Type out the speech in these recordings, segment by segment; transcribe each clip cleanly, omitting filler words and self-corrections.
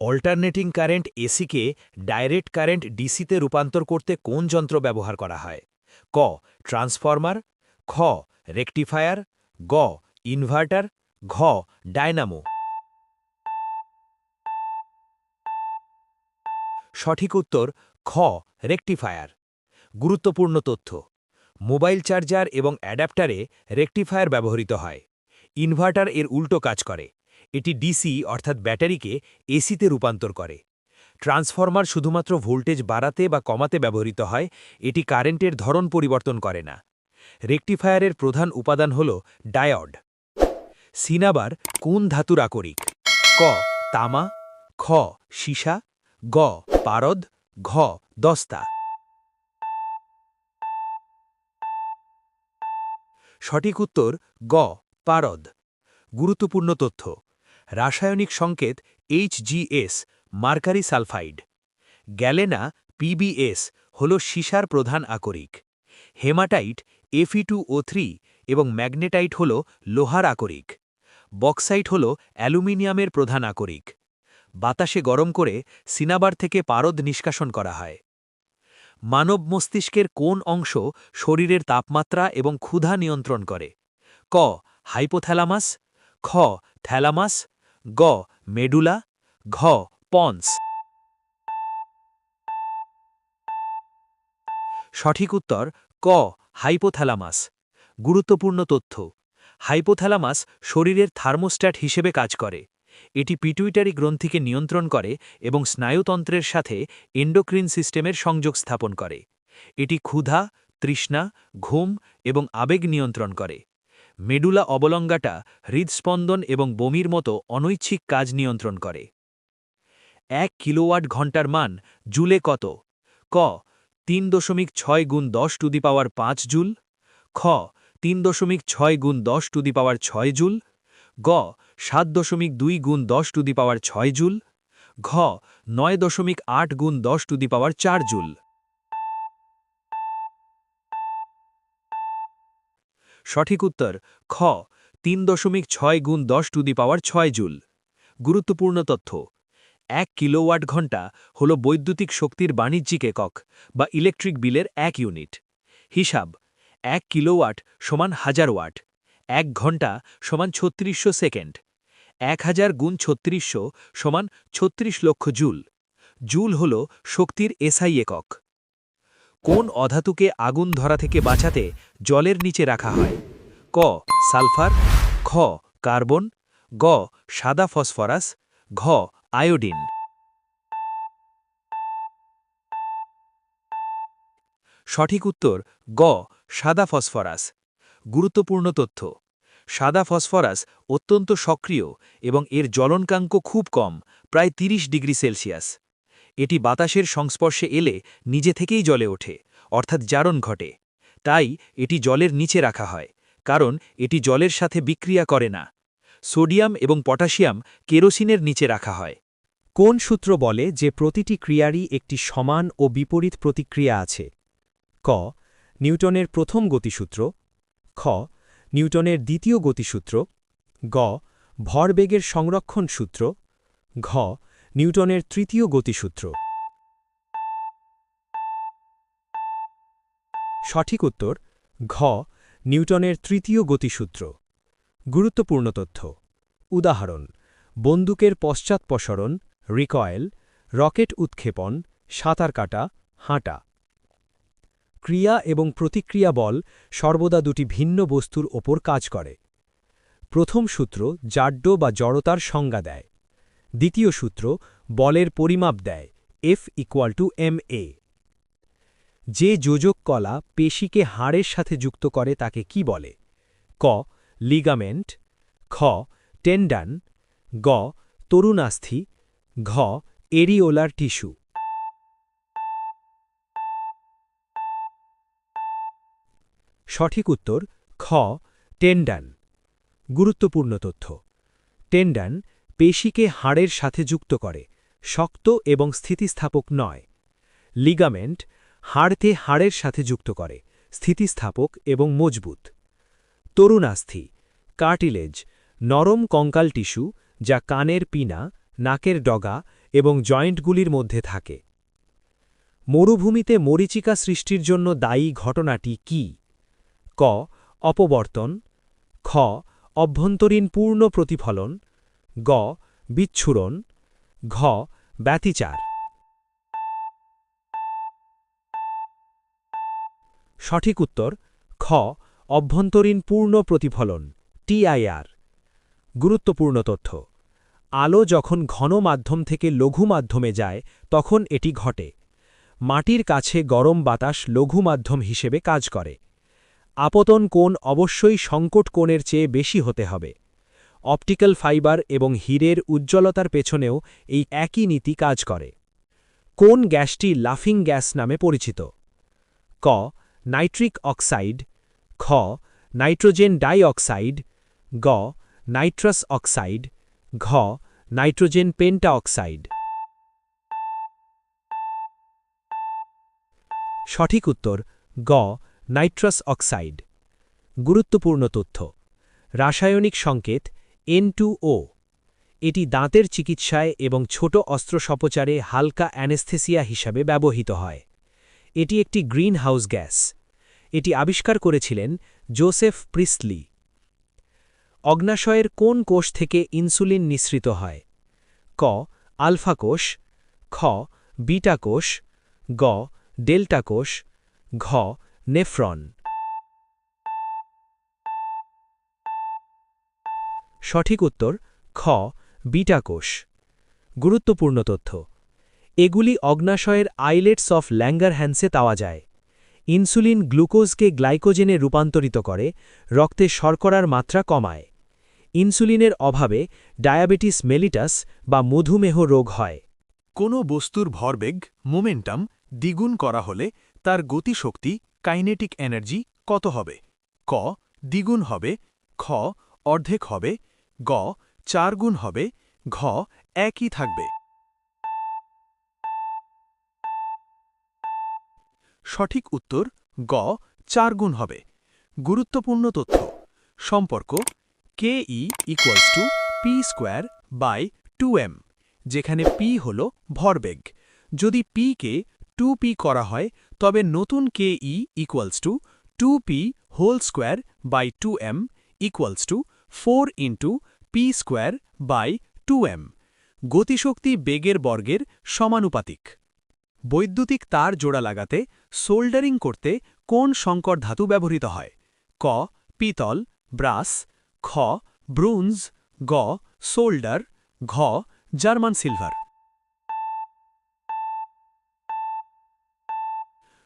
Alternating current এসিকে direct current ডিসিতে রূপান্তর করতে কোন যন্ত্র ব্যবহার করা হয়? ক ট্রান্সফরমার, খ রেকটিফায়ার, গ ইনভার্টার, ঘ ডায়নামো। সঠিক উত্তর খ রেকটিফায়ার। গুরুত্বপূর্ণ তথ্য: মোবাইল চার্জার এবং অ্যাডাপ্টারে রেকটিফায়ার ব্যবহৃত হয়। ইনভার্টার এর উল্টো কাজ করে, এটি ডিসি অর্থাৎ ব্যাটারিকে এসিতে রূপান্তর করে। ট্রান্সফরমার শুধুমাত্র ভোল্টেজ বাড়াতে বা কমাতে ব্যবহৃত হয়, এটি কারেন্টের ধরন পরিবর্তন করে না। রেকটিফায়ারের প্রধান উপাদান হল ডায়োড। সিনাবার কোন ধাতুর আকরিক? ক তামা, খ সীসা, গ পারদ, ঘ দস্তা। সঠিক উত্তর গ পারদ। গুরুত্বপূর্ণ তথ্য: রাসায়নিক সংকেত HGS mercury sulphide. Galena PbS হল সীসার প্রধান আকরিক। হেমাটাইট Fe2O3 এবং ম্যাগনেটাইট হল লোহার আকরিক। বক্সাইট হল অ্যালুমিনিয়ামের প্রধান আকরিক। বাতাসে গরম করে সিনাবার থেকে পারদ নিষ্কাশন করা হয়। মানব মস্তিষ্কের কোন অংশ শরীরের তাপমাত্রা এবং ক্ষুধা নিয়ন্ত্রণ করে? ক হাইপোথ্যালামাস, খ থ্যালামাস, গ মেডুলা, ঘ পন্স। সঠিক উত্তর ক হাইপোথ্যালামাস। গুরুত্বপূর্ণ তথ্য: হাইপোথ্যালামাস শরীরের থার্মোস্ট্যাট হিসেবে কাজ করে। এটি পিটুইটারি গ্রন্থিকে নিয়ন্ত্রণ করে এবং স্নায়ুতন্ত্রের সাথে এন্ডোক্রিন সিস্টেমের সংযোগ স্থাপন করে। এটি ক্ষুধা, তৃষ্ণা, ঘুম এবং আবেগ নিয়ন্ত্রণ করে। মেডুলা অবলঙ্গাটা হৃদস্পন্দন এবং বমির মতো অনৈচ্ছিক কাজ নিয়ন্ত্রণ করে। 1 কিলোওয়াট ঘন্টার মান জুলে কত? ক 3.6 × 10⁵ জুল, খ 3.6 × 10⁶ জুল, গ 7.2 × 10⁶ জুল, ঘ 9.8 × 10⁴ জুল। সঠিক উত্তর খ 3.6 × 10⁶ জুল। গুরুত্বপূর্ণ তথ্য: 1 কিলোওয়াট ঘন্টা হল বৈদ্যুতিক শক্তির বাণিজ্যিক একক বা ইলেকট্রিক বিলের 1 ইউনিট। হিসাব: 1 কিলোওয়াট সমান 1000 ওয়াট, 1 ঘন্টা সমান 3600 সেকেন্ড, 1000 × 3600 সমান 36 লক্ষ জুল। জুল হল শক্তির এসআই একক। কোন অধাতুকে আগুন ধরা থেকে বাঁচাতে জলের নিচে রাখা হয়? ক সালফার, খ কার্বন, গ সাদা ফসফরাস, ঘ আয়োডিন। সঠিক উত্তর গ সাদা ফসফরাস। গুরুত্বপূর্ণ তথ্য: সাদা ফসফরাস অত্যন্ত সক্রিয় এবং এর জ্বলনকাঙ্ক খুব কম, প্রায় 30 ডিগ্রি সেলসিয়াস। এটি বাতাসের সংস্পর্শে এলে নিজে থেকেই জ্বলে ওঠে, অর্থাৎ জারণ ঘটে। তাই এটি জলের নিচে রাখা হয়, কারণ এটি জলের সাথে বিক্রিয়া করে না। সোডিয়াম এবং পটাশিয়াম কেরোসিনের নিচে রাখা হয়। কোন সূত্র বলে যে প্রতিটি ক্রিয়ারই একটি সমান ও বিপরীত প্রতিক্রিয়া আছে? ক নিউটনের প্রথম গতিসূত্র, খ নিউটনের দ্বিতীয় গতিসূত্র, গ ভরবেগের সংরক্ষণ সূত্র, ঘ নিউটনের তৃতীয় গতিসূত্র। সঠিক উত্তর ঘ নিউটনের তৃতীয় গতিসূত্র। গুরুত্বপূর্ণ তথ্য: উদাহরণ: বন্দুকের পশ্চাৎপসরণ, রিকয়েল, রকেট উৎক্ষেপণ, সাঁতার কাটা, হাঁটা। ক্রিয়া এবং প্রতিক্রিয়া বল সর্বদা দুটি ভিন্ন বস্তুর ওপর কাজ করে। প্রথম সূত্র জাড্য বা জড়তার সংজ্ঞা দেয়। দ্বিতীয় সূত্র বলের পরিমাপ দেয়, F = ma। যে যোজক কলা পেশিকে হাড়ের সাথে যুক্ত করে তাকে কি বলে? ক লিগামেন্ট, খ টেন্ডন, গ তরুণাস্থি, ঘ এরিওলার টিস্যু। সঠিক উত্তর খ টেন্ডন। গুরুত্বপূর্ণ তথ্য: টেন্ডন পেশিকে হাড়ের সাথে যুক্ত করে, শক্ত এবং স্থিতিস্থাপক নয়। লিগামেন্ট হাড়কে হাড়ের সাথে যুক্ত করে, স্থিতিস্থাপক এবং মজবুত। তরুণাস্থি কার্টিলেজ নরম কঙ্কাল টিস্যু, যা কানের পিনা, নাকের ডগা এবং জয়েন্টগুলির মধ্যে থাকে। মরুভূমিতে মরীচিকা সৃষ্টির জন্য দায়ী ঘটনাটি কি? ক. অপবর্তন, খ. অভ্যন্তরীণ পূর্ণ প্রতিফলন, গ. বিচ্ছুরণ, ঘ. ব্যতিচার। সঠিক উত্তর খ. অভ্যন্তরীণ পূর্ণ প্রতিফলন, TIR। গুরুত্বপূর্ণ তথ্য: আলো যখন ঘন মাধ্যম থেকে লঘু মাধ্যমে যায় তখন এটি ঘটে। মাটির কাছে গরম বাতাস লঘু মাধ্যম হিসেবে কাজ করে। আপতন কোণ অবশ্যই সংকট কোণের চেয়ে বেশি হতে হবে। অপটিক্যাল ফাইবার এবং হীরের উজ্জ্বলতার পেছনেও এই একই নীতি কাজ করে। কোন গ্যাসটি লাফিং গ্যাস নামে পরিচিত? ক. নাইট্রিক অক্সাইড, খ. নাইট্রোজেন ডাইঅক্সাইড, গ. নাইট্রাস অক্সাইড, ঘ. নাইট্রোজেন পেন্টাঅক্সাইড। সঠিক উত্তর গ. Nitrous oxide. গুরুত্বপূর্ণ তথ্য: রাসায়নিক সংকেত N2O। এটি দাঁতের চিকিৎসায় এবং ছোট অস্ত্রোপচারে হালকা অ্যানেস্থেসিয়া হিসাবে ব্যবহৃত হয়। এটি একটি গ্রিনহাউস গ্যাস। এটি আবিষ্কার করেছিলেন জোসেফ প্রিস্টলি। অগ্ন্যাশয়ের কোন কোষ থেকে ইনসুলিন নিঃসৃত হয়? ক. আলফা কোষ, খ. বিটা কোষ, গ. ডেল্টা কোষ, ঘ. নেফ্রন। সঠিক উত্তর খ. বিটা কোষ। গুরুত্বপূর্ণ তথ্য: এগুলি অগ্ন্যাশয়ের আইলেটস অফ ল্যাঙ্গারহ্যান্সে পাওয়া যায়। ইনসুলিন গ্লুকোজকে গ্লাইকোজেনে রূপান্তরিত করে, রক্তে শর্করার মাত্রা কমায়। ইনসুলিনের অভাবে ডায়াবেটিস মেলিটাস বা মধুমেহ রোগ হয়। কোনো বস্তুর ভরবেগ মোমেন্টাম দ্বিগুণ করা হলে তার গতিশক্তি কাইনেটিক এনার্জি কত হবে? ক. দ্বিগুণ হবে, খ. অর্ধেক হবে, গ. 4 গুণ হবে, ঘ. একই থাকবে। সঠিক উত্তর গ. 4 গুণ হবে। গুরুত্বপূর্ণ তথ্য: সম্পর্ক KE = p²/2m, যেখানে p হল ভরবেগ। যদি p কে 2p করা হয় তবে নতুন KE = 2p²/2m = 4 × p²/2m। গতিশক্তি বেগের বর্গের সমানুপাতিক। বৈদ্যুতিক তার জোড়া লাগাতে সোল্ডারিং করতে কোন সংকর ধাতু ব্যবহৃত হয়? ক. পিতল, ব্রাস, খ. ব্রোঞ্জ, গ. সোল্ডার, ঘ. German silver.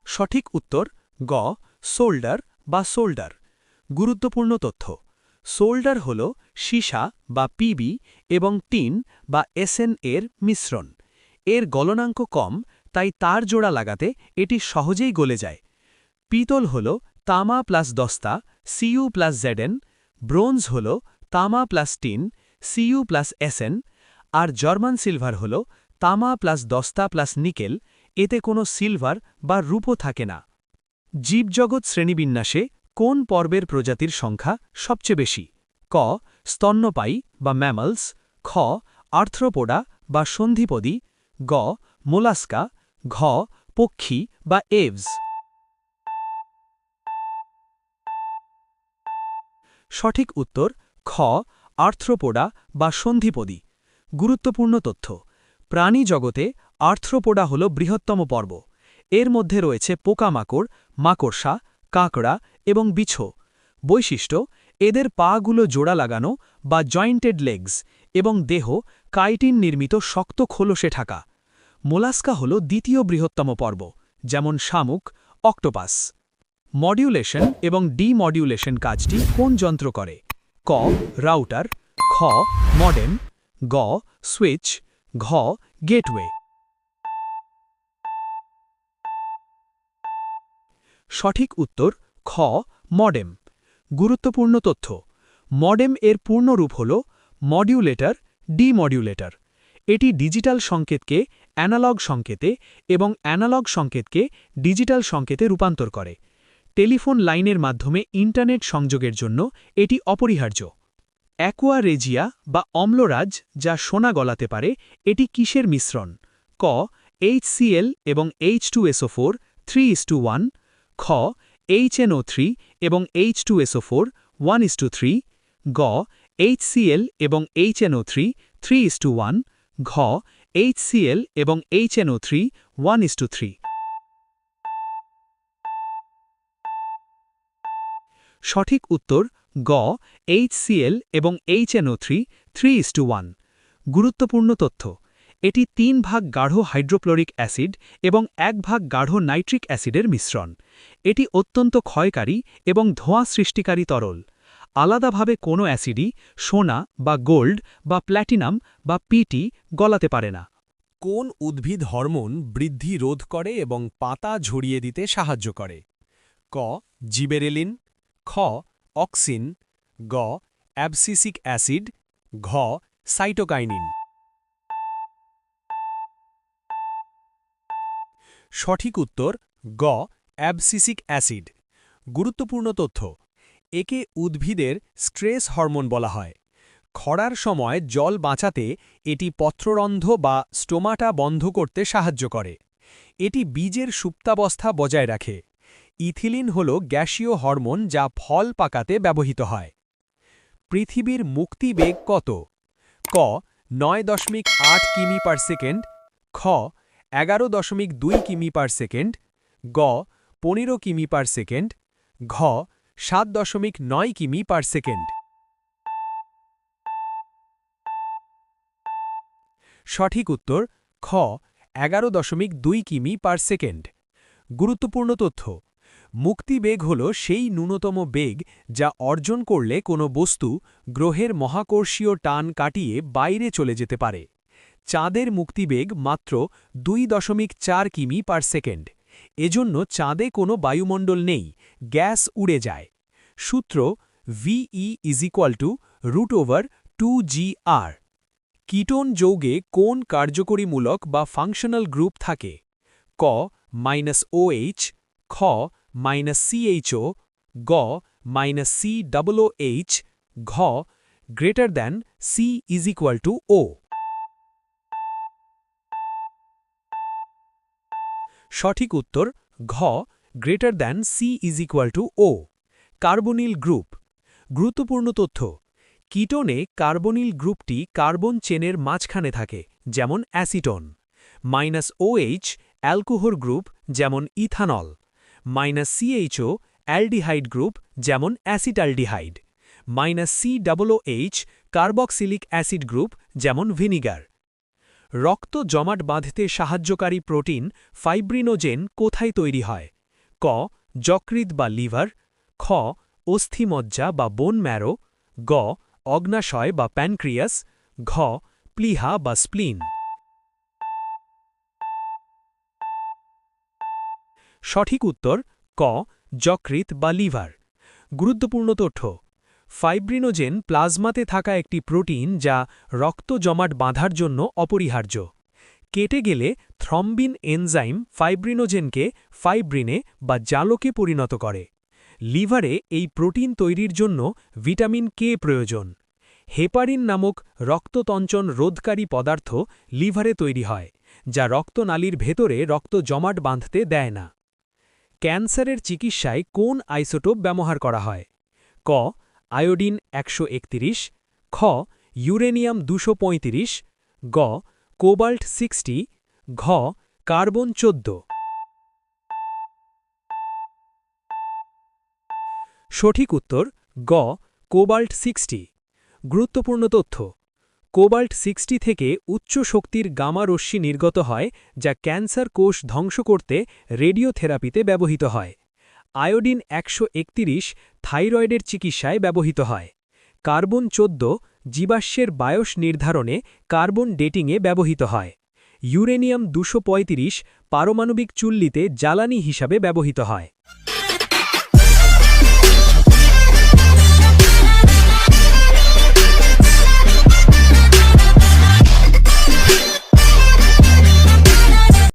সঠিক উত্তর গ. সোল্ডার বা সোল্ডার। গুরুত্বপূর্ণ তথ্য: সোল্ডার হল সীসা বা পিবি এবং টিন বা SN এর মিশ্রণ। এর গলনাঙ্ক কম, তাই তার জোড়া লাগাতে এটি সহজেই গলে যায়। পিতল হল তামা প্লাস দস্তা Cu+Zn, ব্রোঞ্জ হল তামা প্লাস টিন Cu+Sn, আর জার্মান সিলভার হল তামা প্লাস দস্তা প্লাস নিকেল, এতে কোনো সিলভার বা রূপো থাকে না। জীবজগৎ শ্রেণীবিন্যাসে কোন পর্বের প্রজাতির সংখ্যা সবচেয়ে বেশি? ক. স্তন্যপায়ী বা ম্যামলস, খ. আর্থ্রোপোডা বা সন্ধিপদী, গ. মোলাস্কা, ঘ. পক্ষী বা এভস। সঠিক উত্তর খ. আর্থ্রোপোডা বা সন্ধিপদী। গুরুত্বপূর্ণ তথ্য: প্রাণী জগতে আর্থ্রোপোডা হল বৃহত্তম পর্ব। এর মধ্যে রয়েছে পোকামাকড়, মাকড়সা, কাঁকড়া এবং বিছো। বৈশিষ্ট্য: এদের পাগুলো জোড়া লাগানো বা জয়েন্টেড লেগস এবং দেহ কাইটিন নির্মিত শক্ত খোলসে ঢাকা। মোলাস্কা হল দ্বিতীয় বৃহত্তম পর্ব, যেমন শামুক, অক্টোপাস। মডিউলেশন এবং ডিমডিউলেশন কাজটি কোন যন্ত্র করে? ক. রাউটার, খ. মডেম, গ. সুইচ, ঘ. গেটওয়ে। সঠিক উত্তর খ. মডেম। গুরুত্বপূর্ণ তথ্য: মডেম এর পূর্ণরূপ হল মডিউলেটর ডিমডিউলেটর। এটি ডিজিটাল সংকেতকে অ্যানালগ সংকেতে এবং অ্যানালগ সংকেতকে ডিজিটাল সংকেতে রূপান্তর করে। টেলিফোন লাইনের মাধ্যমে ইন্টারনেট সংযোগের জন্য এটি অপরিহার্য। অ্যাকোয়া রেজিয়া বা অম্লরাজ যা সোনা গলাতে পারে এটি কিসের মিশ্রণ? ক HCl এবং H2SO4 3:1, খ HNO3 এবং H2SO4 1:3, গ HCl এবং HNO3 3:1, ঘ HCl এবং HNO3 1:3। সঠিক উত্তর গ HCl এবং HNO3 3:1। গুরুত্বপূর্ণ তথ্য, এটি 3 ভাগ গাঢ় হাইড্রোক্লোরিক অ্যাসিড এবং 1 ভাগ গাঢ় নাইট্রিক অ্যাসিডের মিশ্রণ। এটি অত্যন্ত ক্ষয়কারী এবং ধোঁয়া সৃষ্টিকারী তরল। আলাদাভাবে কোনো অ্যাসিডই সোনা বা গোল্ড বা প্ল্যাটিনাম বা পিটি গলাতে পারে না। কোন উদ্ভিদ হরমোন বৃদ্ধি রোধ করে এবং পাতা ঝরিয়ে দিতে সাহায্য করে? ক জিবেরেলিন, খ অক্সিন, গ অ্যাবসিসিক অ্যাসিড, ঘ সাইটোকাইনিন। সঠিক উত্তর গ অ্যাবসিসিক অ্যাসিড। গুরুত্বপূর্ণ তথ্য, একে উদ্ভিদের স্ট্রেস হরমোন বলা হয়। খরার সময় জল বাঁচাতে এটি পত্ররন্ধ্র বা স্টোমাটা বন্ধ করতে সাহায্য করে। এটি বীজের সুপ্তাবস্থা বজায় রাখে। ইথিলিন হল গ্যাসীয় হরমোন যা ফল পাকাতে ব্যবহৃত হয়। পৃথিবীর মুক্তিবেগ কত? ক 9.8 কিমি পার সেকেন্ড, খ 11.2 কিমি পার সেকেন্ড, গ 15 কিমি পার সেকেন্ড, ঘ 7.9 কিমি পার সেকেন্ড। সঠিক উত্তর খ 11.2 কিমি পার সেকেন্ড। গুরুত্বপূর্ণ তথ্য, মুক্তিবেগ হল সেই ন্যূনতম বেগ যা অর্জন করলে কোনো বস্তু গ্রহের মহাকর্ষীয় টান কাটিয়ে বাইরে চলে যেতে পারে। চাঁদের মুক্তিবেগ মাত্র 2.4 কিমি পার সেকেন্ড। এজন্য চাঁদে কোনো বায়ুমণ্ডল নেই, গ্যাস উড়ে যায়। সূত্র VE √2gr। কিটোন যৌগে কোন কার্যকরীমূলক বা ফাংশনাল গ্রুপ থাকে? ক -OH, খ -CHO, গ -COOH, ঘ C = O। সঠিক উত্তর ঘ C = O। Carbonyl group. গুরুত্বপূর্ণ তথ্য, কিটোনে কার্বনিল গ্রুপটি কার্বন চেনের মাঝখানে থাকে, যেমন অ্যাসিটোন। -OH অ্যালকোহল গ্রুপ, যেমন ইথানল। -CHO অ্যালডিহাইড গ্রুপ, যেমন acetaldehyde. -COOH carboxylic acid group, যেমন ভিনিগার। রক্ত জমাট বাঁধতে সাহায্যকারী প্রোটিন ফাইব্রিনোজেন কোথায় তৈরি হয়? ক যকৃৎ বা লিভার, খ অস্থিমজ্জা বা বোন ম্যারো, গ অগ্নাশয় বা প্যানক্রিয়াস, ঘ প্লীহা বা স্প্লিন। সঠিক উত্তর ক যকৃৎ বা লিভার। গুরুত্বপূর্ণ তথ্য, ফাইব্রিনোজেন প্লাজমাতে থাকা একটি প্রোটিন যা রক্ত জমাট বাঁধার জন্য অপরিহার্য। কেটে গেলে থ্রম্বিন এনজাইম ফাইব্রিনোজেনকে ফাইব্রিনে বা জালকে পরিণত করে। লিভারে এই প্রোটিন তৈরির জন্য ভিটামিন কে প্রয়োজন। হেপারিন নামক রক্ততঞ্চন রোধকারী পদার্থ লিভারে তৈরি হয়, যা রক্তনালীর ভেতরে রক্ত জমাট বাঁধতে দেয় না। ক্যান্সারের চিকিৎসায় কোন আইসোটোপ ব্যবহার করা হয়? ক আয়োডিন 131, খ ইউরেনিয়াম 235, গ কোবাল্ট 60, ঘ কার্বন 14। সঠিক উত্তর গ কোবাল্ট 60। গুরুত্বপূর্ণ তথ্য, কোবাল্ট 60 থেকে উচ্চ শক্তির গামা রশ্মি নির্গত হয়, যা ক্যান্সার কোষ ধ্বংস করতে রেডিওথেরাপিতে ব্যবহৃত হয়। আয়োডিন 131 থাইরয়েডের চিকিৎসায় ব্যবহৃত হয়। কার্বন 14 জীবাশ্মের বায়স নির্ধারণে কার্বন ডেটিংয়ে ব্যবহৃত হয়। ইউরেনিয়াম 235 পারমাণবিক চুল্লিতে জ্বালানি হিসাবে ব্যবহৃত হয়।